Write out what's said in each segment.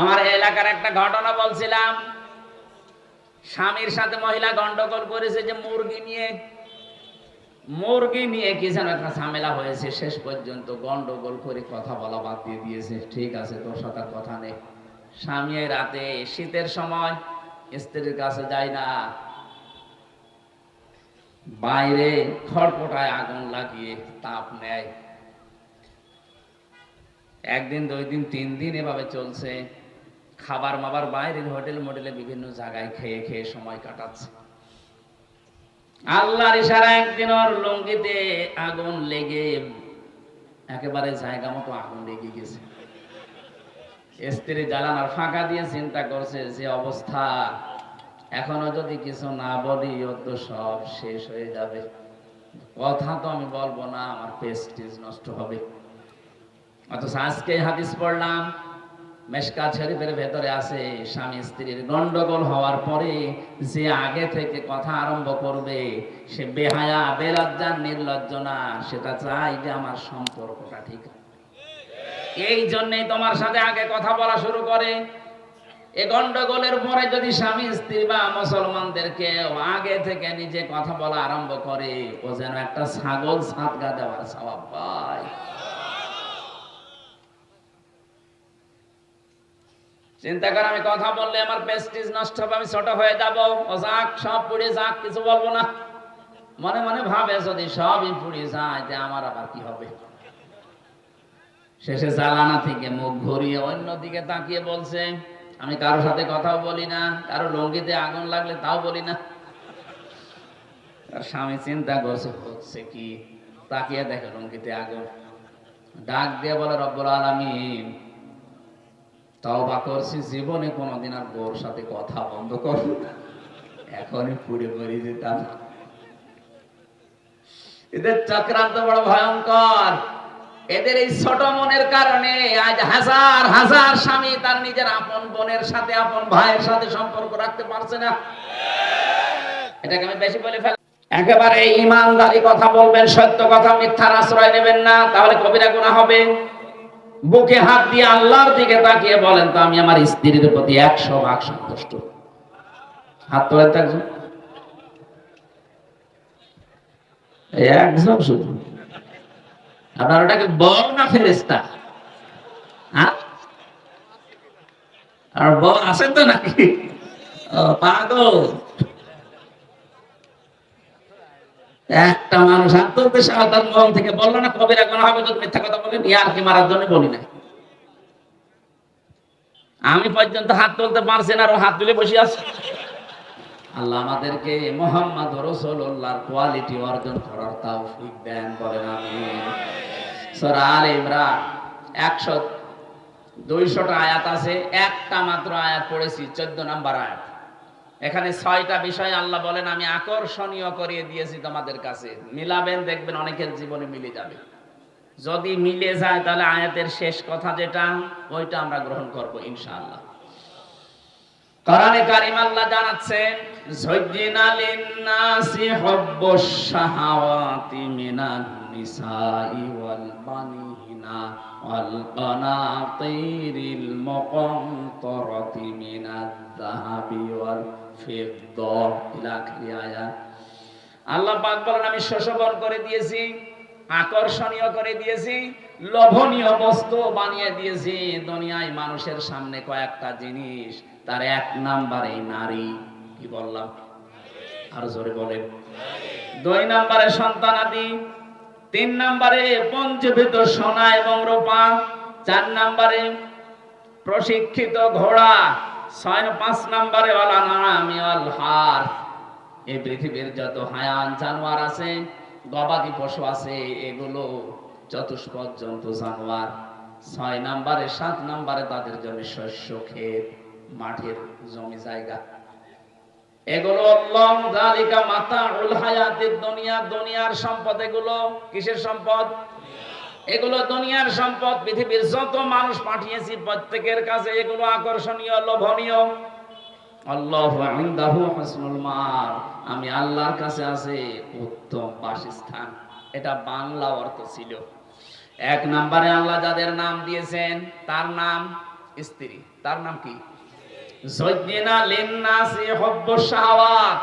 আমার এলাকার একটা ঘটনা বলছিলাম, স্বামীর সাথে মহিলা গন্ডগোল করেছে যে মুরগি নিয়ে কি যেন একটা ঝামেলা হয়েছে। শেষ পর্যন্ত গন্ডগোল করে কথা বলা বাদ দিয়ে দিয়েছে। ঠিক আছে, তোর সাথে কথা নেই। স্বামী রাতে শীতের সময় স্ত্রীর কাছে যায় না, বাইরে খড়পটায় আগুন লাগিয়ে তাপ নেয়। একদিন, 2 দিন, 3 দিন এভাবে চলছে। খাবার মাবার বাইরের হোটেল মোটেলে বিভিন্ন জায়গায় খেয়ে খেয়ে সময় কাটাচ্ছে। আল্লাহর ইশারা একদিন ওর লুঙ্গিতে আগুন লেগে একেবারে জায়গা মতো আগুন লেগে গেছে। স্ত্রী জ্বালানোর ফাঁকা দিয়ে চিন্তা করছে যে অবস্থা, এখনো যদি কিছু না বলি ও তো সব শেষ হয়ে যাবে। কথা তো আমি বলবো না, আমার প্রেস্টিজ নষ্ট হবে। অথচ আজকে হাদিস পড়লাম, মেশকাত শরীফের ভেতরে আছে, স্বামী স্ত্রীর গন্ডগোল হওয়ার পরে যে আগে থেকে কথা আরম্ভ করবে সে বেহায়া, বেলজ্জা, নির্লজ্জ না। সেটা চাই যে আমার সম্পর্কটা ঠিক। এই জন্যই তোমার সাথে আগে কথা বলা শুরু করে। এ গন্ডগোলের পরে যদি স্বামী স্ত্রী বা মুসলমানদেরকে আগে থেকে নিজে কথা বলা আরম্ভ করে, ও যেন একটা ছাগল সাদগা দেওয়ার সওয়াব পায়। চিন্তা করে, আমি কথা বললে আমার প্রেস্টিজ নষ্ট হবে, আমি ছোট হয়ে যাব। ও যাক, সব পুড়ে যাক, কিছু বলবো না। মনে মনে ভাবে যদি সবই পুড়ে যায় যে আমার আবার কি হবে। শেষে জ্বালানা থেকে মুখ ঘুরিয়ে অন্যদিকে তাকিয়ে বলছে, আমি কারোর সাথে কথাও বলি না, কারো লুঙ্গিতে আগুন লাগলে তাও বলি না। আর স্বামী চিন্তা করছে হচ্ছে কি, তাকিয়ে দেখে লুঙ্গিতে আগুন। ডাক দিয়ে বলে, রব্বুল আলামিন, তওবা করছি, জীবনে কোনোদিন আর বউর সাথে কথা বন্ধ করব না। এখনই পুড়ে মরে যেতাম। এদের চক্রান্ত বড় ভয়ঙ্কর। এদের এই ছোট মনের কারণে আজ হাজার হাজার স্বামী তার নিজের আপন বোনের সাথে, আপন ভাইয়ের সাথে সম্পর্ক রাখতে পারছে না। এটাকে আমি বেশি বলে ফেল। একেবারে ইমানদারি কথা বলবেন, সত্য কথা, মিথ্যার আশ্রয় নেবেন না, তাহলে কবিরা গুনাহ হবে। বুকে হাত দিয়ে আল্লাহর দিকে তাকিয়ে বলেন তো, আমি আমার স্ত্রীর প্রতি 100% সন্তুষ্ট। হাত তোলেন তো একজন, একজন শুধু। আপনার ওটাকে বল না ফেরেশতা? হ্যাঁ, আর বল আছেন তো নাকি? পাগল। একটা মানুষ হাত তুলতে সাবধান, মন থেকে বললো না কবিরা গুনাহ হবে যদি মিথ্যা কথা বলেন। ইয়ার কি মারার জন্য বলি না। আমি পর্যন্ত হাত তুলতে পারছি না, আর হাত তুলে বসে আছে। আল্লাহ আমাদেরকে মুহাম্মদ রাসূলুল্লাহর কোয়ালিটি অর্জন করার তৌফিক দেন, বলেন আমিন। সূরা আলে ইমরান 200টা আয়াত আছে, একটা মাত্র আয়াত পড়েছি, 14 নম্বর আয়াত। এখানে 6টা বিষয় আল্লাহ বলেন আমি আকর্ষণীয় করিয়ে দিয়েছি তোমাদের কাছে। মিলাবেন, দেখবেন অনেকের জীবনে মিলে যাবে। যদি মিলে যায় তাহলে আয়াতের শেষ কথা যেটা, ওইটা আমরা গ্রহণ করব ইনশাআল্লাহ। কোরআনে কারীম আল্লাহ জানাচ্ছেন, যুজ্জিনা লিন-নাসি হুব্বুশ শাহাওয়াতি মিনান নিসাই ওয়াল বানিনা ওয়াল কানাতিরিল মুকানতারাতি মিনাজ যাহাবি ওয়াল ফিদ্দা ইলা আখিরি আয়াত। আল্লাহ পাক বলেন আমি শোষণ করে দিয়েছি, আকর্ষণীয় করে দিয়েছি, লোভনীয় বস্তু বানিয়ে দিয়েছি দুনিয়ায় মানুষের সামনে কয়েকটা জিনিস। তার 1 নম্বরে নারী। কি বললাম? আর জোরে বলেন। 2 নম্বরে সন্তানাদি, 3 নম্বরে পঞ্জীভূত সোনা এবং রূপা, 4 নম্বরে প্রশিক্ষিত ঘোড়া, 5 নম্বরে ওয়াল আনআমি ওয়াল হারথ। এই পৃথিবীর যত হায়ান জানোয়ার আছে, গবাদি পশু আছে, এগুলো চতুষ্পদ জন্তু জানোয়ার। 6 নম্বরে, 7 নম্বরে তাদের জন্য শস্য ক্ষেত, মাঠের জমি জায়গা। এগুলো আল্লাহ যালিকা মাতাউল হায়াতিদ দুনিয়া, দুনিয়ার সম্পদ। এগুলো কিসের সম্পদ? এগুলো দুনিয়ার সম্পদ। পৃথিবীর যত মানুষ পাঠিয়েছি প্রত্যেকের কাছে এগুলো আকর্ষণীয়, লোভনীয়। আল্লাহু ইনদাহু হুসনুল মাআব, আমি আল্লাহর কাছে আছে উত্তম বাসস্থান। এটা বাংলা অর্থ ছিল। 1 নম্বরে আল্লাহ যাদের নাম দিয়েছেন তার নাম, স্ত্রী, তার নাম কি? যুজ্জিনা লিন্নাসি হুব্বুশ শাহাওয়াত।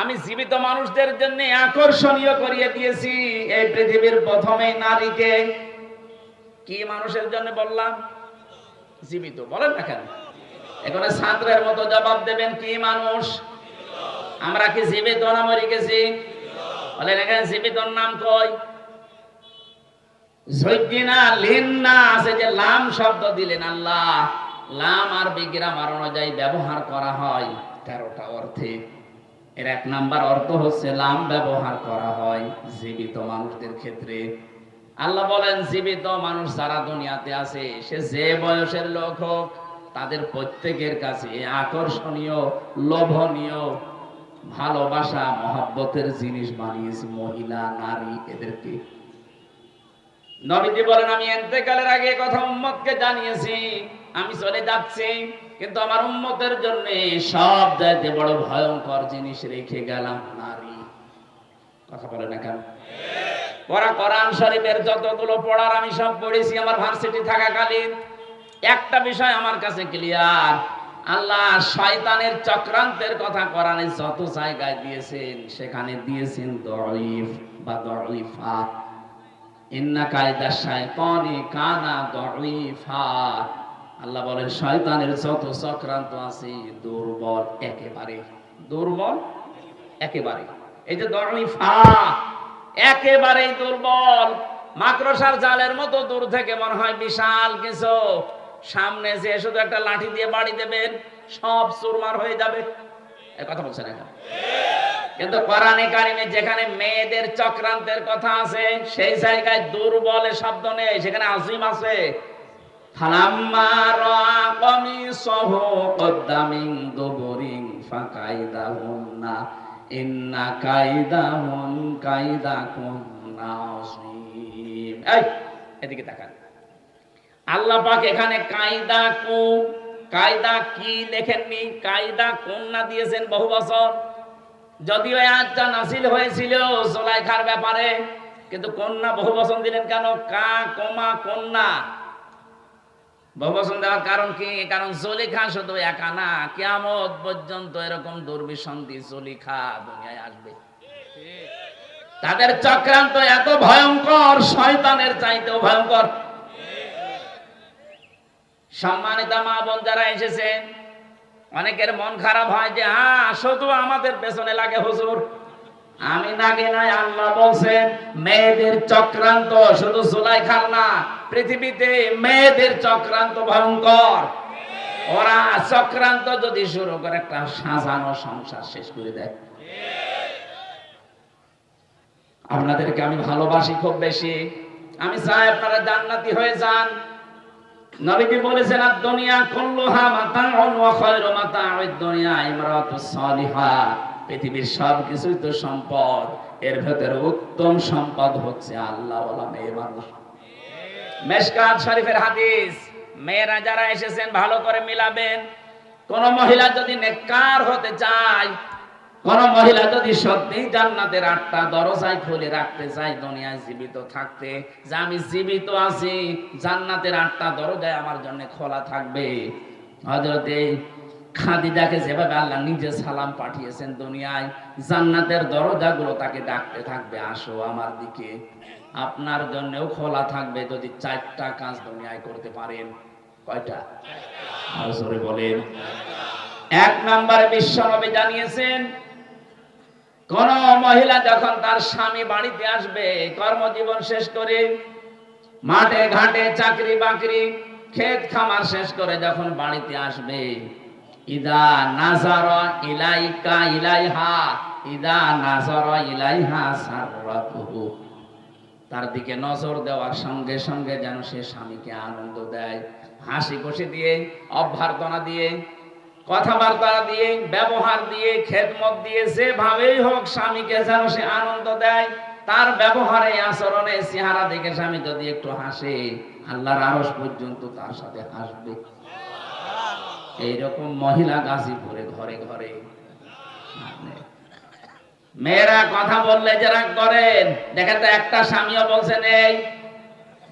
আমি জীবিত মানুষদের জন্য আকর্ষণীয় করিয়ে দিয়েছি এই পৃথিবীর প্রথমেই নারীকে। কি মানুষের জন্য বললাম? জীবিত। বলেন না কেন? এখানে ছাত্রের মতো জবাব দেবেন, কি মানুষ? আমরা কি জীবিত না মরে গেছি? বলেন এখানে জীবিতর নাম কই? যুজ্জিনা লিন্নাস, যে লাম শব্দ দিলেন আল্লাহ, লাম আর গ্রামার অনুযায়ী ব্যবহার করা হয় 13টা অর্থে। এর 1 নাম্বার অর্থ হচ্ছে লাম ব্যবহার করা হয় জীবিত মানুষদের ক্ষেত্রে। আল্লাহ বলেন জীবিত মানুষ যারা দুনিয়াতে আছে, সে যে বয়সের লোক হোক, তাদের প্রত্যেকের কাছে আকর্ষণীয়, লোভনীয়, ভালোবাসা, মহব্বতের জিনিস বানিয়েছি মহিলা, নারী, এদেরকে। নবীজি বলেন আমি ইন্তেকালের আগে কথা উম্মতকে জানিয়েছি, আমি চলে যাচ্ছি, কিন্তু আমার উম্মতের জন্য সব চাইতে বড় ভয়ঙ্কর জিনিস রেখে গেলাম, নারী। কথা বলে না কেন? পড়া কোরআন শরীফের যতগুলো পড়ার আমি সব পড়েছি আমার ভার্সিটি থাকাকালীন। একটা বিষয় আমার কাছে ক্লিয়ার, আল্লাহ শয়তানের চক্রান্তের কথা কোরআনে যত জায়গায় দিয়েছেন, সেখানে দিয়েছেন দঈফ বা দঈফা। ইন্না কায়দা শাইতানি কানা দঈফা। আল্লাহ বলেন শয়তানের যত চক্রান্ত আছে দুর্বল, একেবারে দুর্বল, একেবারে। এই যে দঈফা, একেবারেই দুর্বল। মাকড়সার জালের মতো দূর থেকে মনে হয় বিশাল কিছু, সামনে যে শুধু একটা লাঠি দিয়ে বাড়ি দেবেন, সব চুরমার হয়ে যাবে। এই কথা বলছেন এখন? কিন্তু কোরআনে কারিমে যেখানে মেয়েদের চক্রান্তের কথা আছে, সেই জায়গায় দুর্বল শব্দ নেই, সেখানে আজিম আছে। ফালাম্মা রাআ কামিসাহু কুদ্দা মিন দুবুরিন ফাকাইদাহুন্না ইন্না কাইদাহুন কাইদাকুন্না আযীম। এই এদিকে তাকান, আল্লাহ পাক এখানে কায়দা কি লেখেননি, কায়দা কন্যা দিয়েছেন বহু বছর। যদিও আয়াতটা নাযিল হয়েছিল জুলাইখার ব্যাপারে, কিন্তু কন্যা বহু বচন দিলেন কেন? কন্যা বহু বচন দেওয়ার কারণ কি? কারণ জুলেখা শুধু একা না, কিয়ামত পর্যন্ত এরকম দুর্বিসন্ধি জুলেখা দুনিয়ায় আসবে। তাদের চক্রান্ত এত ভয়ঙ্কর, শয়তানের চাইতেও ভয়ঙ্কর। সম্মানিত মা বোন যারা এসেছেন, অনেকের মন খারাপ হয় যে শুধু আমাদের পেছনে লাগে হুজুর। আমি নাকি নয়, আল্লাহ বলছেন মেয়েদের চক্রান্ত শুধু জুলাইখার না, পৃথিবীতে মেয়েদের চক্রান্ত ভয়ঙ্কর। ওরা চক্রান্ত যদি শুরু করে, একটা সাজানো সংসার শেষ করে দেয়। আপনাদেরকে আমি ভালোবাসি খুব বেশি, আমি চাই আপনারা জান্নাতি হয়ে যান। নবীজি বলেছেন দুনিয়া কুল্লুহা মাতাউন ওয়া খায়রু মাতাউদ দুনিয়া ইমরাতুস সালিহা। পৃথিবীর সবকিছুই তো সম্পদ, এর ভেতরে উত্তম সম্পদ হচ্ছে আল্লাহওয়ালা মেয়ে মানুষ। মিশকাত শরীফের হাদিস, মেয়েরা যারা এসেছেন ভালো করে মিলাবেন। কোন মহিলা যদি নেককার হতে চায়, কোন মহিলা যদি সত্যি জান্নাতের 8টা দরজায় খুলে রাখতে চায়, দুনিয়ায় জীবিত থাকতে, যে আমি জীবিত আছি, জান্নাতের 8টা দরজায় আমার জন্য খোলা থাকবে। হযরতে খাদিজাকে যেভাবে আল্লাহ নিজে সালাম পাঠিয়েছেন দুনিয়ায়, জান্নাতের দরজাগুলো তাকে ডাকতে থাকবে, আসো আমার দিকে। আপনার জন্যও খোলা থাকবে যদি 4টা কাজ দুনিয়ায় করতে পারেন। কয়টা? আর জোরে বলেন। 1 নম্বরে বিশ্বনবী জানিয়েছেন, কোন মহিলা যখন তার স্বামী বাড়িতে আসবে, কর্মজীবন শেষ করে, মাঠে ঘাটে চাকরি বাকরি, ক্ষেত খামার শেষ করে যখন বাড়িতে আসবে, ইদা নাজারা ইলাইকা ইলাইহা, ইদা নাজারা ইলাইহা সাররাতুহু, তার দিকে নজর দেওয়ার সঙ্গে সঙ্গে যেন সে স্বামীকে আনন্দ দেয়, হাসি খুশি দিয়ে, অভ্যর্থনা দিয়ে, কথাবার্তা দিয়ে, ব্যবহার দিয়ে, খেদমত দিয়ে, যেভাবেই হোক স্বামীকে যেন সে আনন্দ দেয়। তার ব্যবহারে, আচরণে, চেহারা দেখে স্বামী যদি একটু হাসে, আল্লাহর আরশ পর্যন্ত তার সাথে হাসবে। এইরকম মহিলা গাজীপুরে ঘরে ঘরে। মেয়েরা কথা বললে যারা করেন, দেখেন তো একটা স্বামীও বলছেন এই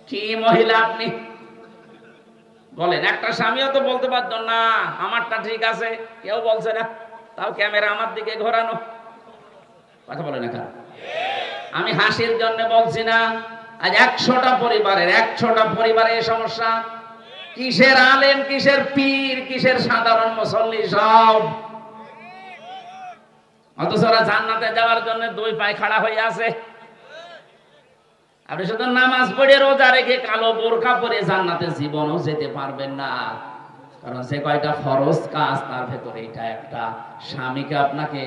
কি মহিলা আপনি, বলেন, একটা স্বামীও তো বলতে পারতো না আমারটা ঠিক আছে, কেউ বলছে না, তাও ক্যামেরা আমার দিকে ঘোরানো। কথা বলে না কেন? আমি হাসির জন্য বলছি না, আজ 100টা পরিবারে এই সমস্যা। কিসের আলেম, কিসের পীর, কিসের সাধারণ মুসল্লি, সব। অথচ ওরা জান্নাতে যাওয়ার জন্য দুই পায়ে খাড়া হয়ে আছে। আপনি শুধু নামাজ পড়ে রোজা রেখে কালো বোরকা পরে জান্নাতে জীবনও যেতে পারবেন না। কারণ যে কয়টা ফরজ কাজ তার ভেতরে এটা একটা। স্বামীকে আপনাকে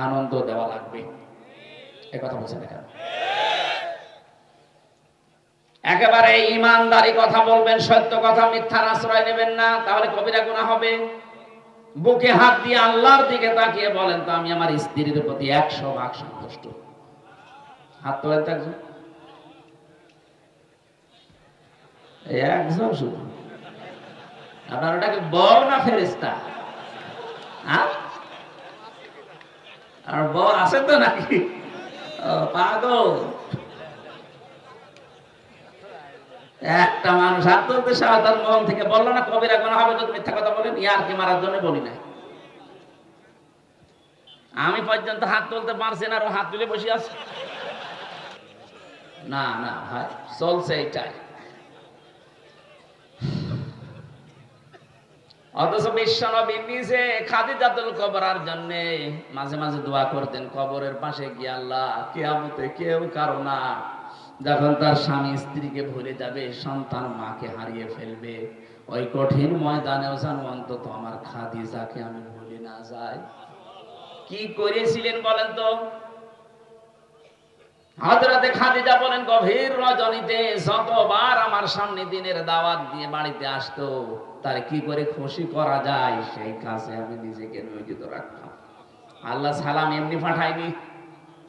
আনন্দ দেওয়া লাগবে। এই কথা বলছেন কেন? একেবারে ইমানদারি কথা বলবেন, সত্য কথা, মিথ্যার আশ্রয় নেবেন না, তাহলে কবিরা গুনাহ হবে। বুকে হাত দিয়ে আল্লাহর দিকে তাকিয়ে বলেন তো আমি আমার স্ত্রীর প্রতি 100% সন্তুষ্ট। হাত তোলেন তো একজন, একজন শুধু। আপনার ওটাকে বউ না ফেরেশতা? আর বউ আছে তো নাকি? পাগল। একটা মানুষ হাত তুলতে সাবধান, মন থেকে বললো না কবিরা গুনাহ হবে যদি মিথ্যা কথা বলেন। ইয়ার কি মারার জন্য বলি না। আমি পর্যন্ত হাত তুলতে পারছি না, আর ও হাত তুলে বসে আছে। না না ভাই, চলছে এটাই। অথচ বিশ্বনবী নিজে খাদিজাতুল কুবরার জন্য মাঝে মাঝে দোয়া করতেন কবরের পাশে গিয়ে, আল্লাহ কিয়ামতে কেউ কারো না, যখন তার স্বামী স্ত্রীকে ভুলে যাবে, সন্তান মাকে হারিয়ে ফেলবে, ওই কঠিন ময়দানেও যেন অন্তত আমার খাদিজাকে আমি ভুলে না যাই। কি করেছিলেন বলেন তো? হযরতে খাদিজা বলেন, গভীর রজনীতে যতবার আমার সামনে দিনের দাওয়াত দিয়ে বাড়িতে আসতো, তার কি করে খুশি করা যায় সেই কাজে আমি নিজেকে নিয়োজিত রাখতাম। আল্লাহ সালাম এমনি পাঠায়নি।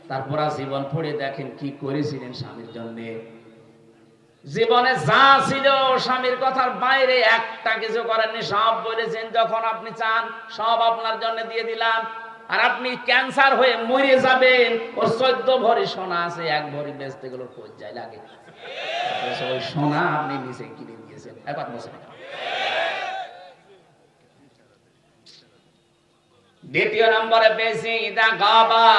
তারপর জীবন পড়ে দেখেন কি করেছিলেন স্বামীর জন্য। জীবনে যা ছিল স্বামীর কথার বাইরে একটা কিছু করেননি, সব বলেছেন যখন আপনি চান সব আপনার জন্য দিয়ে দিলাম। আর আপনি ক্যান্সার হয়ে মরে যাবেন, ওর 14 ভরি সোনা আছে, 1 ভরি বেচতে গেলে পর্যায় লাগে, ওই সোনা আপনি নিচে কিনে দিয়েছেন। একবার বলছেন। দ্বিতীয় নম্বরে পেয়েছি ইদা গাবা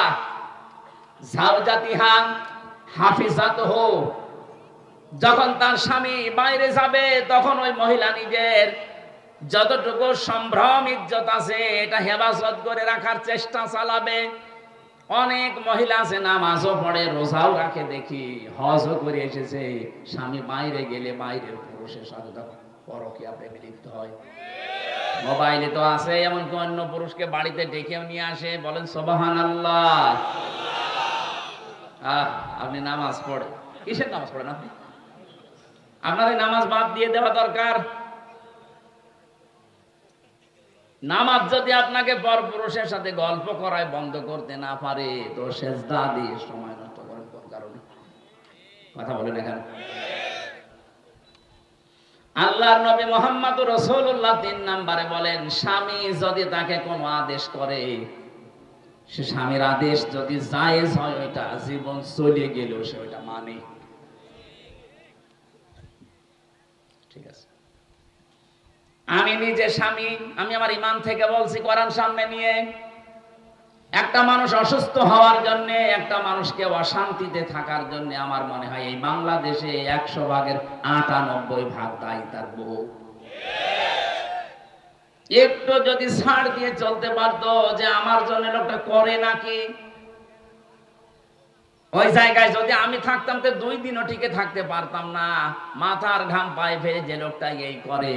জাওজাতিহা হাফিজাতহু, যখন তার স্বামী বাইরে যাবে তখন ওই মহিলা নিজের যতটুকু সম্ভ্রম ইজ্জত আছে এটা হেফাজত করে রাখার চেষ্টা চালাবে। অনেক মহিলা আছে নামাজও পড়ে, রোজাও রাখে, দেখি হজও করে এসেছে, স্বামী বাইরে গেলে বাইরের পুরুষের সাথে তখন পরকীয়া প্রেমে লিপ্ত হয়। মোবাইলে তো আছে, এমনকি অন্য পুরুষকে বাড়িতে ডেকেও নিয়ে আসে। বলেন সুবহানাল্লাহ। আপনি নামাজ পড়ে, কিসের নামাজ পড়েন আপনি? আপনাদের নামাজ বাদ দিয়ে দেওয়া দরকার। নামাজ যদি আপনাকে পরপুরুষের সাথে গল্প করায় বন্ধ করতে না পারে, তো সেজদা দিয়ে সময় নষ্ট করেন কোন কারণে? কথা বলেন এখানে। আল্লাহর নবী মুহাম্মদুর রাসূলুল্লাহ 3 নম্বরে বলেন, স্বামী যদি তাকে কোনো আদেশ করে, সে স্বামীর আদেশ যদি জায়েজ হয়, ওইটা জীবন চলে গেলেও সে ওইটা মানে। ঠিক আছে, আমি নিজে স্বামী, আমি আমার ইমান থেকে বলছি, কোরআন সামনে নিয়ে। একটা মানুষ অসুস্থ হওয়ার জন্য, একটা মানুষকে অশান্তিতে থাকার জন্য আমার মনে হয় এই বাংলাদেশে 100 ভাগের 98 ভাগ দায়ী তার বউ। একটু যদি ছাড় দিয়ে চলতে পারতো যে আমার জন্য লোকটা করে নাকি, ওই জায়গায় যদি আমি থাকতাম তো 2 দিনও টিকে থাকতে পারতাম না। মাথার ঘাম পায়ে ফেলে যে লোকটা এই করে,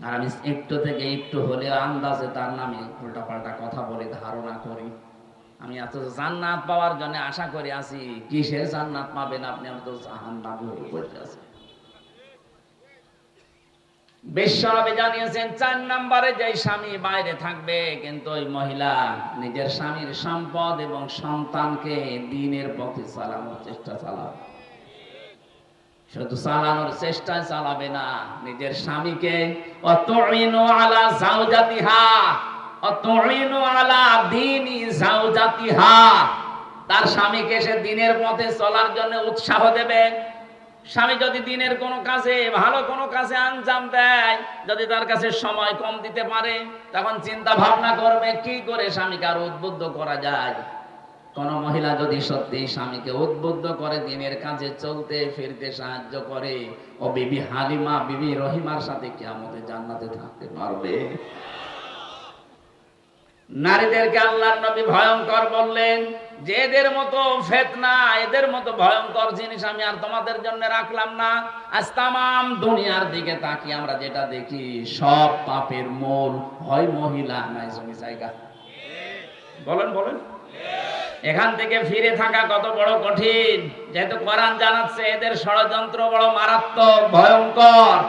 আর আমি একটু থেকে একটু হলে আন্দাজে তার নামে উল্টাপাল্টা কথা বলে ধারণা করি। আমি এত জান্নাত পাওয়ার জন্য আশা করে আছি, কিসের জান্নাত পাবেন আপনি? আমি তো জাহান্নামে হয়ে পড়তে আছি। বিশ্বনবী জানিয়েছেন 4 নম্বরে যে স্বামী বাইরে থাকবে, কিন্তু ওই মহিলা নিজের স্বামীর সম্পদ এবং সন্তানকে দ্বীনের পথে চালানোর চেষ্টা চালাবে। শুধু চালানোর চেষ্টা চালাবে না, নিজের স্বামীকে অতুইনু আলা জাওজাতিহা, অতুইনু আলা দীনি জাওজাতিহা, তার স্বামীকে সে দ্বীনের পথে চলার জন্য উৎসাহ দেবে, স্বামী যদি দিনের কোনো কাজে ভালো কোনো কাজে আঞ্জাম দেয়, যদি তার কাছে সময় কম দিতে পারে, তখন চিন্তা ভাবনা করবে কি করে স্বামীকে আরো উদ্বুদ্ধ করা যায়। কোন মহিলা যদি সত্যি স্বামীকে উদ্বুদ্ধ করে দিনের কাজে চলতে ফিরতে সাহায্য করে, ও বিবি হালিমা বিবি রহিমার সাথে কিয়ামতে জান্নাতে থাকতে পারবে। নারীদেরকে আল্লাহর নবী ভয়ঙ্কর বললেন যে এদের মতো ফিতনা, এদের মতো ভয়ঙ্কর জিনিস আমি আর তোমাদের জন্য রাখলাম না। আজ তামাম দুনিয়ার দিকে তাকিয়ে আমরা যেটা দেখি, সব পাপের মূল হয় মহিলা, নাই জমি জায়গা। বলেন বলেন, এখান থেকে ফিরে থাকা কত বড় কঠিন, যেহেতু কোরআন জানাচ্ছে এদের ষড়যন্ত্র বড় মারাত্মক ভয়ঙ্কর।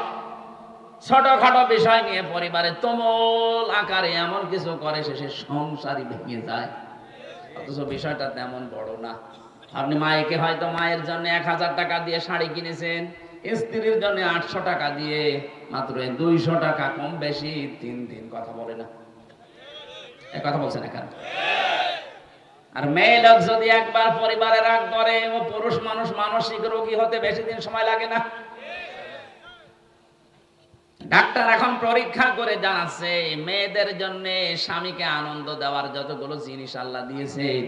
ছোটখাটো বিষয় নিয়ে পরিবারে তুমুল আকারে এমন কিছু করে, শেষে সংসারই ভেঙে যায়। অথচ বিষয়টা তেমন বড় না। আপনি মায়েকে হয়তো মায়ের জন্য 1000 টাকা দিয়ে শাড়ি কিনেছেন, স্ত্রীর জন্য 800 টাকা দিয়ে, মাত্র 200 টাকা কম বেশি 3 দিন কথা বলে না। এ কথা বলছেন এখানে। আর মেয়ে লোক যদি একবার পরিবারে রাগ করে, ও পুরুষ মানুষ মানসিক রোগী হতে বেশি দিন সময় লাগে না। ডাক্তার এখন পরীক্ষা করে জানাচ্ছে মেয়েদের জন্য স্বামীকে আনন্দ দেওয়ার যতগুলো জিনিস আল্লাহ দিয়েছেন,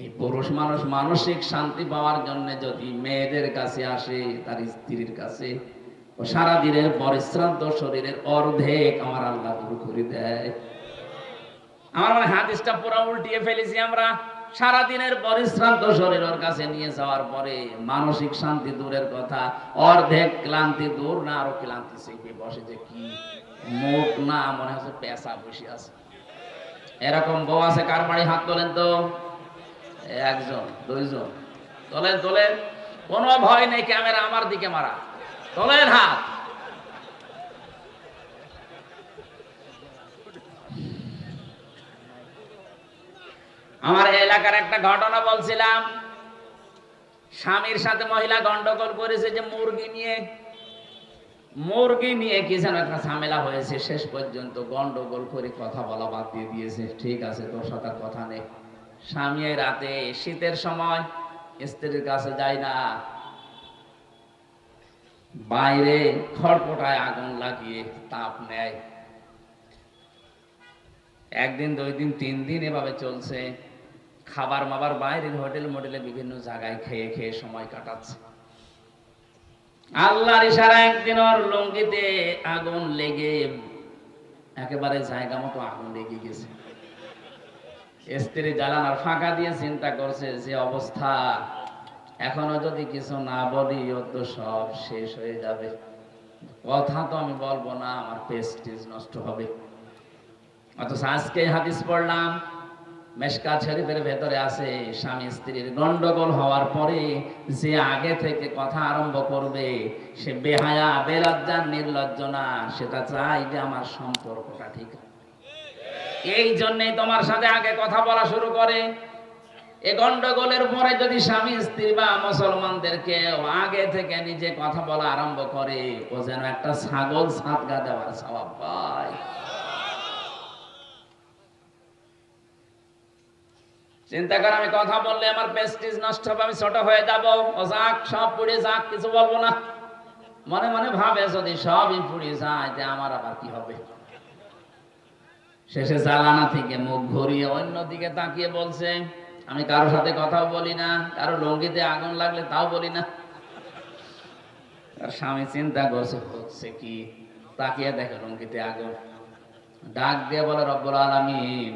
এই পুরুষ মানুষ মানসিক শান্তি পাওয়ার জন্য যদি মেয়েদের কাছে আসে, তার স্ত্রীর কাছে, ও সারাদিনের পরিশ্রান্ত শরীরের অর্ধেক আমার আল্লাহ দূর করে দেয়। আমার মানে হাদিসটা পুরো উল্টিয়ে ফেলেছি আমরা। সারাদিনের পরিশ্রান্ত শরীর ওর কাছে নিয়ে যাওয়ার পরে মানসিক শান্তি দূরের কথা, অর্ধেক ক্লান্তি দূর না, আরো ক্লান্তি চেপে বসে, যে কি মুখ না, মনে হচ্ছে পেশা বসে আছে। এরকম বউ আছে কার বাড়ি? হাত তোলেন তো। 1 জন 2 জন, তোলেন তোলেন, কোনো ভয় নেই, ক্যামেরা আমার দিকে মারা, তোলেন হাত। আমার এলাকার একটা ঘটনা বলছিলাম, স্বামীর সাথে মহিলা গন্ডগোল করেছে যে মুরগি নিয়ে কি যেন একটা ঝামেলা হয়েছে। শেষ পর্যন্ত গন্ডগোল করে কথা বলা বাদ দিয়ে দিয়েছে। ঠিক আছে, তোর সাথে কথা নেই। স্বামী রাতে শীতের সময় স্ত্রীর কাছে যায় না, বাইরে খড়পটায় আগুন লাগিয়ে তাপ নেয়। 1 দিন 2 দিন 3 দিন এভাবে চলছে। খাবার মাবার বাইরের হোটেল মোটেলে বিভিন্ন জায়গায় খেয়ে খেয়ে সময় কাটাচ্ছে। আল্লাহর ইশারায় একদিন ওর লুঙ্গিতে আগুন লেগে একেবারে জায়গা মতো আগুন লেগে গেছে। স্ত্রী জানালার ফাঁকা দিয়ে চিন্তা করছে, যে অবস্থা, এখনো যদি কিছু না বলি ও তো সব শেষ হয়ে যাবে। কথা তো আমি বলবো না, আমার প্রেস্টিজ নষ্ট হবে। অথচ আজকে হাদিস পড়লাম, মেশকাত শরীফের ভেতরে আছে, স্বামী স্ত্রীর গন্ডগোল হওয়ার পরে যে আগে থেকে কথা আরম্ভ করবে, সে বেহায়া বেলজ্জা নির্লজ্জ না, সেটা চাই যে আমার সম্পর্কটা ঠিক। এই জন্যই তোমার সাথে আগে কথা বলা শুরু করে। এই গন্ডগোলের পরে যদি স্বামী স্ত্রী বা মুসলমানদেরকে আগে থেকে নিজে কথা বলা আরম্ভ করে, ও যেন একটা ছাগল সাদগা দেওয়ার সওয়াব পায়। চিন্তা করে, আমি কথা বললে আমার প্রেস্টিজ নষ্ট হবে, আমি ছোট হয়ে যাব, ও যাক সব পুড়ে যাক, কিছু বলবো না। মনে মনে ভাবে যদি সবই পুড়ে যায়, তে আমার আবার কি হবে। শেষে জ্বালানা থেকে মুখ ঘুরিয়ে অন্যদিকে তাকিয়ে বলছে, আমি কারোর সাথে কথাও বলি না, কারো লুঙ্গিতে আগুন লাগলে তাও বলি না। আর স্বামী চিন্তা করছে হচ্ছে কি, তাকিয়ে দেখে লুঙ্গিতে আগুন। ডাক দিয়ে বলে, রব্বুল আলামিন,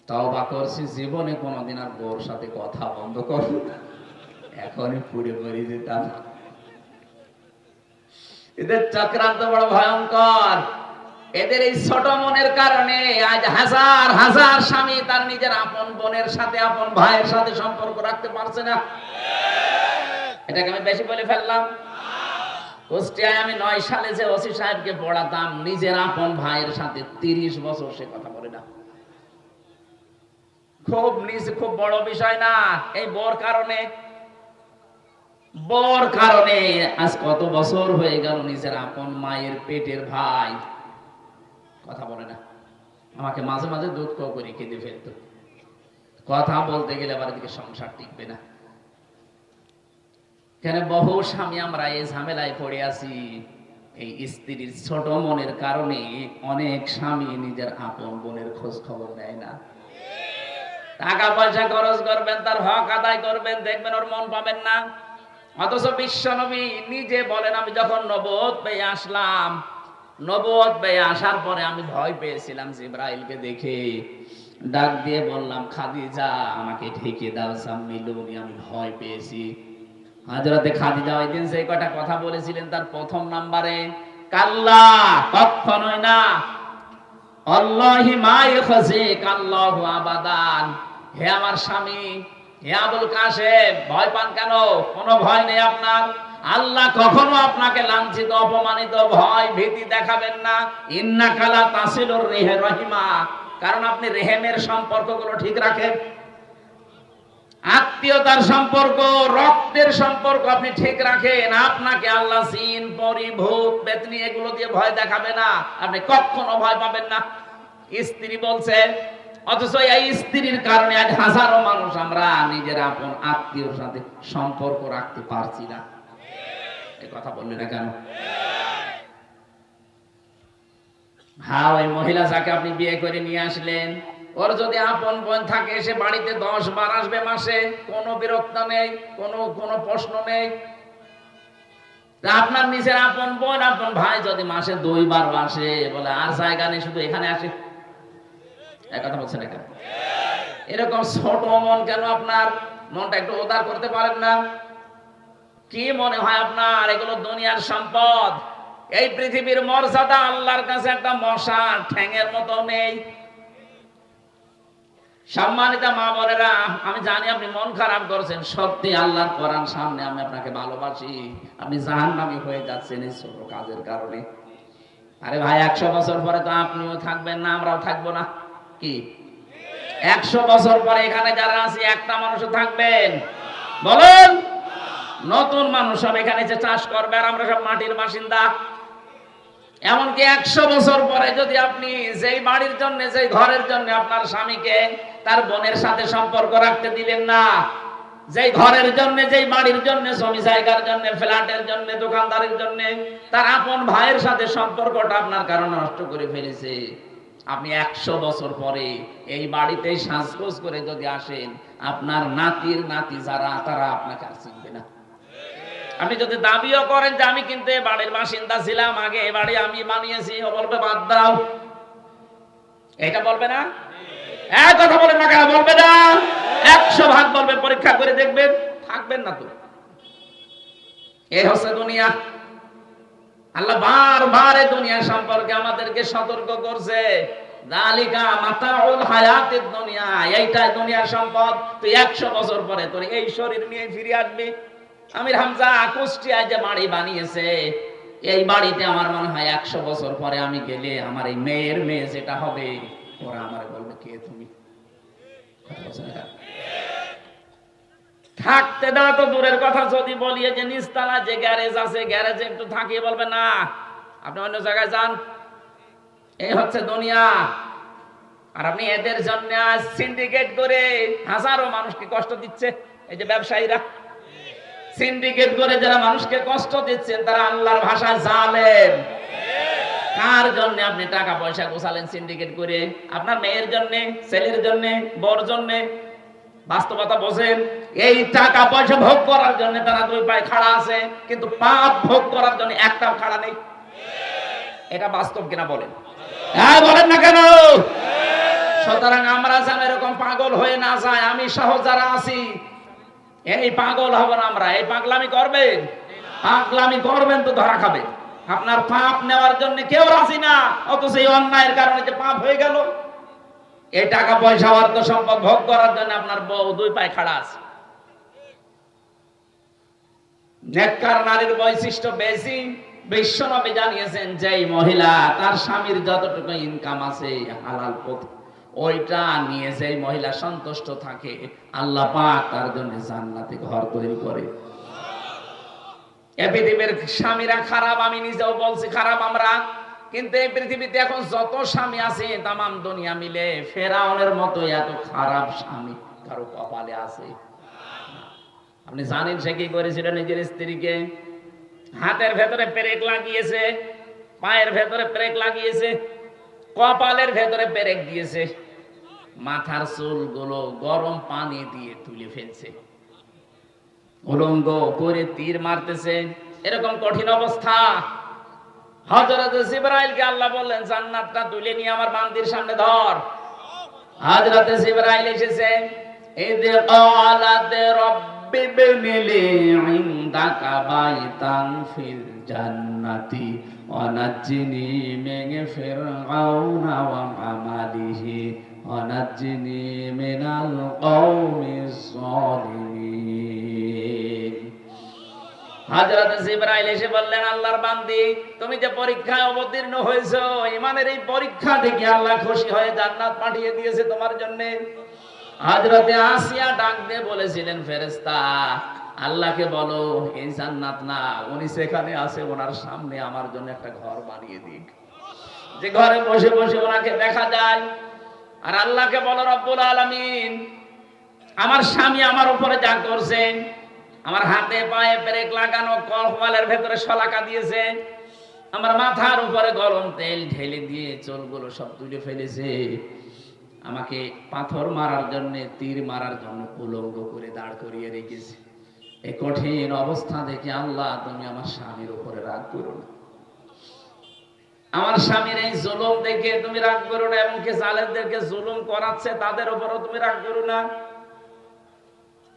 তওবা করছি, জীবনে কোনোদিন আর বউর সাথে কথা বন্ধ করব না, এখনই পুড়ে মরে যেতাম। এদের চক্রান্ত বড় ভয়ঙ্কর। এদের এই ছোট মনের কারণে আজ হাজার হাজার স্বামী তার নিজের আপন বোনের সাথে, আপন ভাইয়ের সাথে সম্পর্ক রাখতে পারছে না। এটাকে আমি বেশি বলে ফেললাম? কুষ্টিয়ায় আমি 9 সালে যে ওসি সাহেবকে পড়াতাম, নিজের আপন ভাইয়ের সাথে 30 বছর সে কথা বলে না। খুব বড় বিষয় না। এই বউর কারণে আজ কত বছর হয়ে গেল নিজের আপন মায়ের পেটের ভাই কথা বলে না। আমাকে মাঝে মাঝে দুঃখ করে কেঁদে ফেলত। কথা বলতে গেলে আবার এদিকে সংসার টিকবে না। কেন বহু স্বামী আমরা এই ঝামেলায় পড়ে আছি, এই স্ত্রীর ছোট মনের কারণে অনেক স্বামী নিজের আপন বোনের খোঁজ খবর নেয় না। টাকা পয়সা খরচ করবেন, তার হক আদায় করবেন, দেখবেন ওর মন পাবেন না। অথচ বিশ্বনবী নিজে বলেন, আমি যখন নবুয়ত পেয়ে আসলাম, নবুয়ত পেয়ে আসার পরে আমি ভয় পেয়েছিলাম জিবরাইলকে দেখে। ডাক দিয়ে বললাম, খাদিজা আমাকে ঢেকে দাও, জাম্মিলুনি, আমি ভয় পেয়েছি। হযরতে খাদিজা ওই দিন যে কটা কথা বলেছিলেন তার প্রথম নাম্বারে, কাল্লা, কখনোই না, আল্লাহি মা ইয়াখজিক আল্লাহু আবাদান। হে আমার স্বামী, হে আবুল কাসেম, ভয় পান কেন? কোনো ভয় নেই আপনার। আল্লাহ কখনো আপনাকে লাঞ্ছিত, অপমানিত, ভয় ভীতি দেখাবেন না। ইন্নাকা লা তাসিলুর রহিমা, কারণ আপনি রেহেমের সম্পর্কগুলো ঠিক রাখেন। আত্মীয়তার সম্পর্ক, রক্তের সম্পর্ক আপনি ঠিক রাখেন। আপনাকে আল্লাহ জিন, পরি, ভূত, পেতনি এগুলো দিয়ে ভয় দেখাবে না, আপনি কখনো ভয় পাবেন না। স্ত্রী বলছে, অথচ এই স্ত্রীর কারণে আজ হাজারো মানুষ আমরা নিজের আপন আত্মীয়র সাথে সম্পর্ক রাখতে পারছি না। এই কথা বললি না কেন? হ্যাঁ, ওই মহিলা যাকে আপনি বিয়ে করে নিয়ে আসলেন, ওর যদি আপন বোন থাকে, সে বাড়িতে 10 বার আসবে মাসে, কোনো বিরক্ত নেই, কোনো প্রশ্ন নেই। আপনার নিজের আপন বোন, আপন ভাই যদি মাসে 2 বার আসে, বলে আর জায়গা নেই, শুধু এখানে আসে, এক কথা বলছেন কেন? এরকম ছোট মন কেন আপনার? মনটা একটু উদার করতে পারেন না? কি মনে হয় আপনার এগুলো দুনিয়ার সম্পদ? এই পৃথিবীর মর্যাদা আল্লাহর কাছে একটা মশার ঠ্যাঙের মতো নেই। সম্মানিত মা বোনেরা, আমি জানি আপনি মন খারাপ করছেন, সত্যি আল্লাহর কোরআন সামনে আমি আপনাকে ভালোবাসি, আপনি জাহান্নামী হয়ে যাচ্ছেন এই ছোট কাজের কারণে। আরে ভাই, 100 বছর পরে তো আপনিও থাকবেন না, আমরাও থাকবো না। কি 100 বছর পরে এখানে যারা আছি একটা মানুষও থাকবেন? বলেন। নতুন মানুষ সব এখানে যে চাষ করবে, আর আমরা সব মাটির বাসিন্দা। এমনকি 100 বছর পরে যদি আপনি যেই বাড়ির জন্য, যেই ঘরের জন্য আপনার স্বামীকে তার বোনের সাথে সম্পর্ক রাখতে দিলেন না, যেই ঘরের জন্য, যেই বাড়ির জন্য, জমি জায়গার জন্য, ফ্ল্যাটের জন্য, দোকানদারের জন্য তার আপন ভাইয়ের সাথে সম্পর্কটা আপনার কারণে নষ্ট করে ফেলেছে, আপনি 100 বছর পরে এই বাড়িতে সাজগোজ করে যদি আসেন, আপনার নাতির নাতি যারা, তারা আপনাকে আর চিনবে না। আপনি যদি দাবিও করেন যে আমি কিন্তু এই বাড়ির বাসিন্দা ছিলাম, আগে এই বাড়ি আমি বানিয়েছি, ও বলবে বাদ দাও। এটা বলবে না? এক কথা বলেন না কেন? বলবে না? 100 ভাগ বলবে, পরীক্ষা করে দেখবেন, থাকবেন না তো। এই হচ্ছে দুনিয়া। আল্লাহ বারবার এই দুনিয়া সম্পর্কে আমাদেরকে সতর্ক করছে, যালিকা মাতাউল হায়াতিদ দুনিয়া, এইটাই দুনিয়ার সম্পদ। তুই 100 বছর পরে তোর এই শরীর নিয়ে ফিরে আসবি। আমির হামজা কুষ্টিয়ায় যে বাড়ি বানিয়েছে, এই বাড়িতে আমার মনে হয় 100 বছর পরে আমি গেলে আমার এই মেয়ের মেয়ে যেটা হবে, ওরা আমার বলবে, কে তুমি? থাকতে দেওয়া তো দূরের কথা, যদি বলি যে নিচতলা যে গ্যারেজ আছে, গ্যারেজে একটু থাকিয়ে বলবে না, আপনি অন্য জায়গায় যান। এই হচ্ছে দুনিয়া। আর আপনি এদের জন্য আজ সিন্ডিকেট করে হাজারো মানুষকে কষ্ট দিচ্ছে। এই যে ব্যবসায়ীরা সিন্ডিকেট করে যারা মানুষকে কষ্ট দিচ্ছেন, তারা আল্লাহর ভাষায় জালেম। কার জন্য আপনি টাকা পয়সা গোছালেন সিন্ডিকেট করে? আপনার মেয়ের জন্য, ছেলের জন্য, বর জন্য? বাস্তবতা বোঝেন। এই টাকা পয়সা ভোগ করার জন্য তারা 2 পায়ে খাড়া আছে, কিন্তু পাপ ভোগ করার জন্য একটাও খাড়া নেই। এটা বাস্তব কিনা বলেন? হ্যাঁ, বলেন না কেন? সুতরাং আমরা যেন এরকম পাগল হয়ে না যায়। আমি সহ যারা আছি এই পাগল হব না আমরা। এই পাগলামি করবেন, পাগলামি করবেন তো ধরা খাবে। আপনার পাপ নেওয়ার জন্য কেউ রাজি না, অথচ এই অন্যায়ের কারণে যে পাপ হয়ে গেল। এই টাকা পয়সা, অর্থ সম্পদ ভোগ করার জন্য আপনার বউ 2 পায়ে খাড়া আছে। নেককার নারীর বৈশিষ্ট্য বেশি। বিশ্বনবী জানিয়েছেন, যেই মহিলা তার স্বামীর যতটুকু ইনকাম আছে হালাল পথে, ওইটা নিয়ে যেই মহিলা সন্তুষ্ট থাকে, আল্লাহ পাক তার জন্য জান্নাতে ঘর তৈরি করে। এই পৃথিবীর স্বামীরা খারাপ, আমি নিজেও বলছি খারাপ আমরা, কিন্তু এই পৃথিবীতে এখন যত স্বামী আছে তামাম দুনিয়া মিলে ফেরাউনের মতো এত খারাপ স্বামী কারো কপালে আছে? আপনি জানেন সে কি করেছিল? নিজের স্ত্রীকে হাতের ভেতরে পেরেক লাগিয়েছে, পায়ের ভেতরে পেরেক লাগিয়েছে, কপালের ভেতরে পেরেক দিয়েছে, মাথার চুলগুলো গরম পানি দিয়ে তুলে ফেলছে, উলঙ্গ করে তীর মারতেছে। এরকম কঠিন অবস্থা। হযরত জিবরাইলকে আল্লাহ বললেন, জান্নাতটা তুলে নিয়ে আমার বান্দির সামনে ধর। হযরত জিবরাইল এসেছে, ইয ক্বালাত রাব্বি ইবনিলি ইনদাকা বাইতান ফিল জান্নাতি ওয়া নাজ্জিনি মিন ফিরআউনা ওয়া আমালিহি ওয়া নাজ্জিনি মিনাল কওমিজ যালিমিন। হযরত জিবরাইল এসে বললেন, আল্লাহর বান্দি, তুমি যে পরীক্ষায় অবতীর্ণ হয়েছো, ঈমানের এই পরীক্ষা থেকে আল্লাহ খুশি হয়ে জান্নাত পাঠিয়ে দিয়েছে তোমার জন্য। হযরতে আসিয়া ডাক দিয়ে বলেছিলেন, ফেরেশতা আল্লাহকে বলো এই জান্নাত না, উনি সেখানে আছে, ওনার সামনে আমার জন্য একটা ঘর বানিয়ে দিক, যে ঘরে বসে বসে ওনাকে দেখা যায়। আর আল্লাহকে বলো, রব্বুল আলামিন, আমার স্বামী আমার উপরে যা করছেন, আমার হাতে পায়ে পেরেক লাগানো, কপালের ভেতরে শলাকা দিয়েছে, আমার মাথার উপরে গরম তেল ঢেলে দিয়ে চুলগুলো সব তুলে ফেলেছে, আমাকে পাথর মারার জন্য, তীর মারার জন্য উলঙ্গ করে দাঁড় করিয়ে রেখেছে। এই কঠিন অবস্থা দেখে আল্লাহ, তুমি আমার স্বামীর উপরে রাগ করো না, আমার স্বামীর এই জুলুম দেখে তুমি রাগ করো না, এমনকি জালেমদেরকে জুলুম করাচ্ছে তাদের উপরও তুমি রাগ করো না।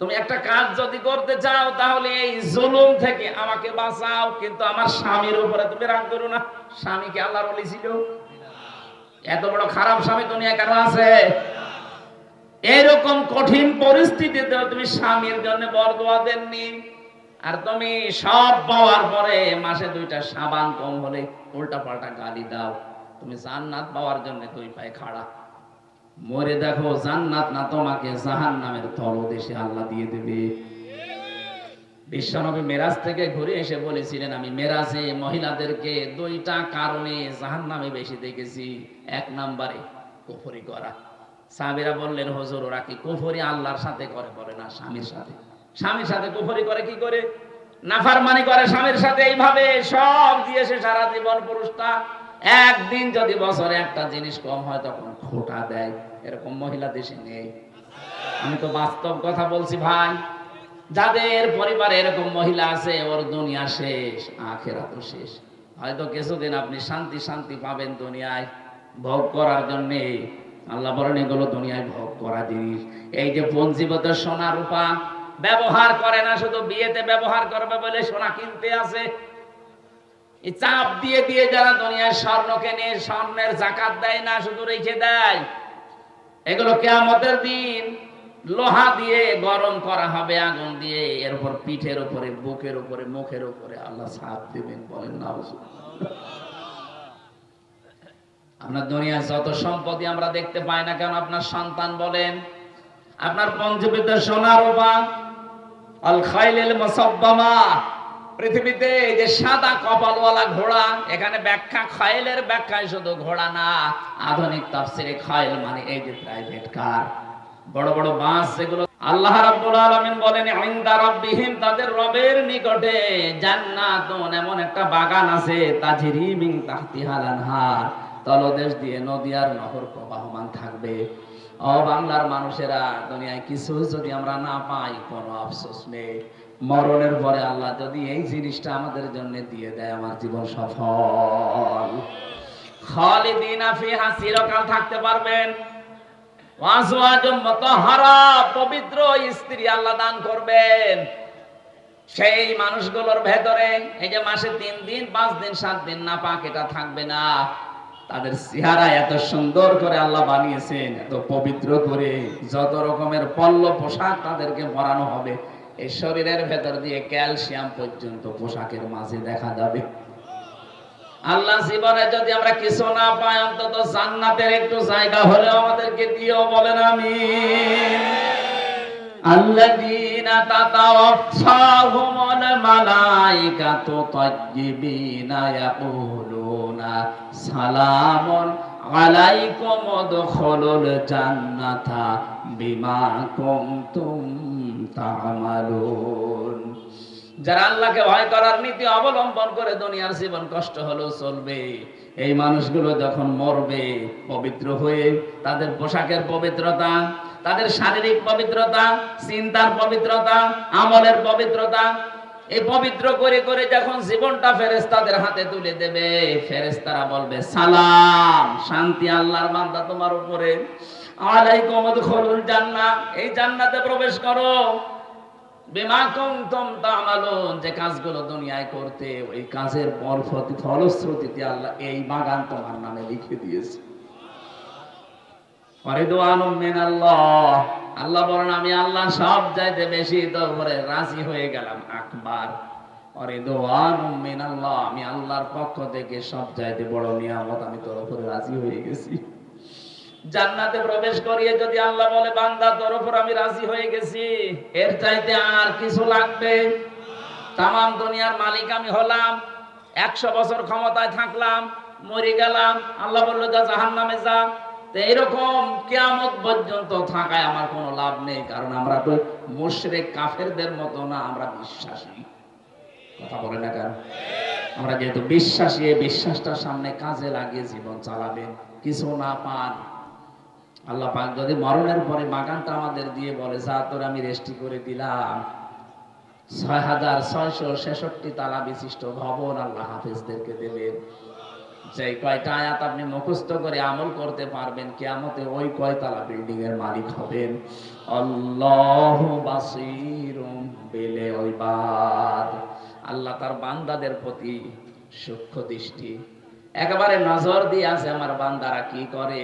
তুমি একটা কাজ যদি করতে চাও তাহলে এই জুলুম থেকে আমাকে বাঁচাও, কিন্তু আমার স্বামীর উপরে তুমি রাগ করো না। স্বামী কি আল্লাহর ওলি ছিল? এত বড় খারাপ স্বামী দুনিয়ায় কেন আছে? এরকম কঠিন পরিস্থিতিতে তুমি স্বামীর জন্য বরদোয়া দেননি, আর তুমি সব পাওয়ার পরে মাসে 2টা সাবান কম হলে উল্টা পাল্টা গালি দাও। তুমি জান্নাত পাওয়ার জন্য 2 পায়ে খাড়া। মরে দেখো, জান্নাত না তোমাকে জাহান্নামের তলদেশে আল্লাহ দিয়ে দেবে। বিশ্বনবী মেরাজ থেকে ঘুরে এসে বলেছিলেন, আমি মেরাজে মহিলাদেরকে 2টা কারণে জাহান্নামে বেশি দেখেছি। 1 নম্বরে কুফরি করা। সাহাবীরা বললেন, হুজুর ওরা কি কুফরি আল্লাহর সাথে করে? বলে না, স্বামীর সাথে। স্বামীর সাথে কুফরি করে কি করে? নাফরমানি করে স্বামীর সাথে, এইভাবে সব দিয়েছে সারা জীবন পুরুষটা। একদিন যদি বছরে একটা জিনিস কম হয় তখন খোঁটা দেয়। এরকম মহিলা দেশে নেই। আমি তো বাস্তব কথা বলছি ভাই। যাদের পরিবারে এরকম মহিলা আছে, ওর দুনিয়া শেষ, আখিরাত শেষ। হয়তো কিছুদিন আপনি শান্তি শান্তি পাবেন দুনিয়ায় ভোগ করার জন্য। আল্লাহ বলেন এগুলো দুনিয়ায় ভোগ করা জিনিস। এই যে পঞ্জীবত সোনা রূপা ব্যবহার করে না, শুধু বিয়েতে ব্যবহার করবে বলে সোনা কিনতে আছে। এই চাপ দিয়ে দিয়ে যারা দুনিয়ায় স্বর্ণ কেনে, স্বর্ণের যাকাত দেয় না, শুধু রেখে দেয়। এগুলো কিয়ামতের দিন লোহা দিয়ে গরম করা হবে, আগুন দিয়ে, এর উপর পিঠের উপরে, বুকের উপরে, মুখের উপরে আল্লাহ ছাপ দিবেন। বলেন না? আপনার দুনিয়ার যত সম্পত্তি আমরা দেখতে পাই না কেন, আপনার সন্তান বলেন, আপনার পঞ্জীবিত সোনা রূপা, আল খাইলিল মুসাব্বামা, পৃথিবীতে যে সাদা কপালওয়ালা ঘোড়া, এখানে ব্যাখ্যা খাইলের ব্যাখ্যায় শুধু ঘোড়া না, আধুনিক তাফসিরে খাইল মানে এই যে প্রাইভেট কার, বড় বড় বাস, যেগুলো আল্লাহ রাব্বুল আলামিন বলেন ইনদা রাব্বিহিম, তাদের রবের নিকটে জান্নাতুন, এমন একটা বাগান আছে, তাজরি মিন তাহতিহাল আনহার, তলদেশ দিয়ে নদী আর নহর প্রবাহমান থাকবে। ও বাংলার মানুষেরা, দুনিয়ায় কিছু যদি আমরা না পাই কোনো আফসোস নেই। মরণের পরে আল্লাহ যদি এই জিনিসটা আমাদের জন্য দিয়ে দেয়, আমার জীবন সফল। খালিদিনা ফিহা, চিরকাল থাকতে পারবেন। ওয়াজওয়াজুম মুতাহহারা, পবিত্র স্ত্রী আল্লাহ দান করবেন। সেই মানুষগুলোর ভেতরে এই যে মাসে 3 দিন 5 দিন 7 দিন না পাক, এটা থাকবে না। তাদের চেহারা এত সুন্দর করে আল্লাহ বানিয়েছেন, এত পবিত্র করে, যত রকমের পল্ল পোশাক তাদেরকে পরানো হবে, এই শরীরের ভেতর দিয়ে ক্যালসিয়াম পর্যন্ত পোশাকের মাঝে দেখা যাবে। আল্লাহ জীবনে যদি আমরা কিছু না পাই, অন্তত জান্নাতের একটু জায়গা হলেও আমাদেরকে দিও। বলেন আমিন। আল্লাযীনা তাতাওয়াফাহুমুল মালায়েকাতু তাইয়্যিবিনা ইয়াকুলুনা সালামুন আলাইকুম উদখুলুল জান্নাতা বিমা কুনতুম তা'মালুন। যারা আল্লাহকে ভয় করার নীতি অবলম্বন করে দুনিয়ার জীবন কষ্ট হলেও চলবে, এই মানুষগুলো যখন মরবে পবিত্র হয়ে, তাদের পোশাকের পবিত্রতা, তাদের শারীরিক পবিত্রতা, চিন্তার পবিত্রতা, আমলের পবিত্রতা, এই পবিত্র করে করে যখন জীবনটা ফেরেশতাদের হাতে তুলে দেবে, ফেরেশতারা বলবে সালাম, শান্তি আল্লাহর বান্দা তোমার উপরে, আলাইকুম উদখুলুল জান্নাহ, এই জান্নাতে প্রবেশ করো, বিমা কুনতুম তা'মালুন, যে কাজগুলো দুনিয়ায় করতে, ওই কাজের ফলশ্রুতিতে আল্লাহ এই বাগান তোমার নামে লিখে দিয়েছে। ওয়ারিদওয়ানুম মিনাল্লাহ, আল্লাহ বলেন আমি আল্লাহ সব চাইতে বেশি তোর উপরে রাজি হয়ে গেলাম। আকবার, ওয়ারিদওয়ানুম মিনাল্লাহ, আমি আল্লাহর পক্ষ থেকে সব চাইতে বড় নিয়ামত, আমি তোর উপরে রাজি হয়ে গেছি। জান্নাতে প্রবেশ করিয়ে যদি আল্লাহ বলে বান্দা তোর উপর আমি রাজি হয়ে গেছি, এর চাইতে আর কিছু লাগবে? তামাম দুনিয়ার মালিক আমি হলাম, 100 বছর ক্ষমতায় থাকলাম, মরে গেলাম, আল্লাহ বললো যা জাহান্নামে যা। তো এরকম কিয়ামত পর্যন্ত থাকায় আমার কোনো লাভ নেই, কারণ আমরা তো মুশরিক কাফেরদের মতো না, আমরা বিশ্বাসী। কথা বলে না কেন? আমরা যেহেতু বিশ্বাসী, এই বিশ্বাসটার সামনে কাজে লাগিয়ে জীবন চালাবেন। কিছু না পান, আল্লাহ পাক যদি মরণের পরে বাগানটা আমাদের দিয়ে বলে যা তোর আমি রেস্টি করে দিলাম, 6666 তালা বিশিষ্ট ভবন আল্লাহ হাফেজদেরকে দেবেন। যে কয়টা আয়াত আপনি মুখস্থ করে আমল করতে পারবেন, কিয়ামতে ওই কয়তলা বিল্ডিং এর মালিক হবেন। আল্লাহু বাসীরুম বিল ইবাদ, আল্লাহ তার বান্দাদের প্রতি সূক্ষ্ম দৃষ্টি, একেবারে নজর দিয়ে আছে আমার বান্দারা কি করে।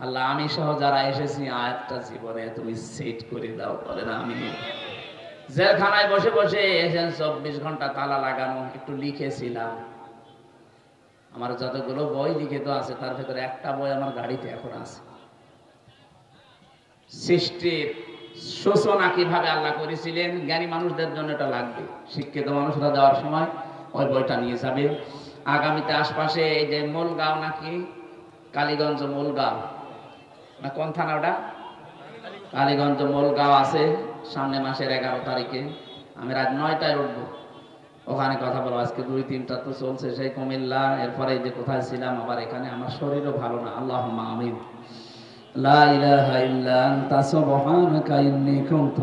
আল্লাহ আমি সহ যারা এসেছি আয়াতটা জীবনে তুমি সেট করে দাও, বলেন আমি। জেলখানায় বসে বসে এসেছেন, 24 ঘন্টা তালা লাগানো, একটু লিখেছিলাম। আমার যতগুলো বই লিখিত আছে তার ভেতরে একটা বই আমার গাড়িতে এখন আছে। সৃষ্টির সূচনা কিভাবে আল্লাহ করেছিলেন, জ্ঞানী মানুষদের জন্য এটা লাগবে। শিক্ষিত মানুষরা যাওয়ার সময় ওই বইটা নিয়ে যাবে। আগামীতে আশপাশে এই যে মূলগাঁও নাকি কালীগঞ্জ, মূলগাঁও না কোন থানা ওটা, কালীগঞ্জ মূলগাঁও আছে, সামনে মাসের 11 তারিখে আমি রাত 9টায় উঠবো, ওখানে কথা বলবো। আজকে 2-3টা তো চলছে, সেই কুমিল্লা, এরপরে যে কোথায় ছিলাম, আবার এখানে আমার শরীরও ভালো না। আল্লাহুম্মা আমিন। লা ইলাহা ইল্লা আনতা সুবহানাকা ইন্নী কুনতু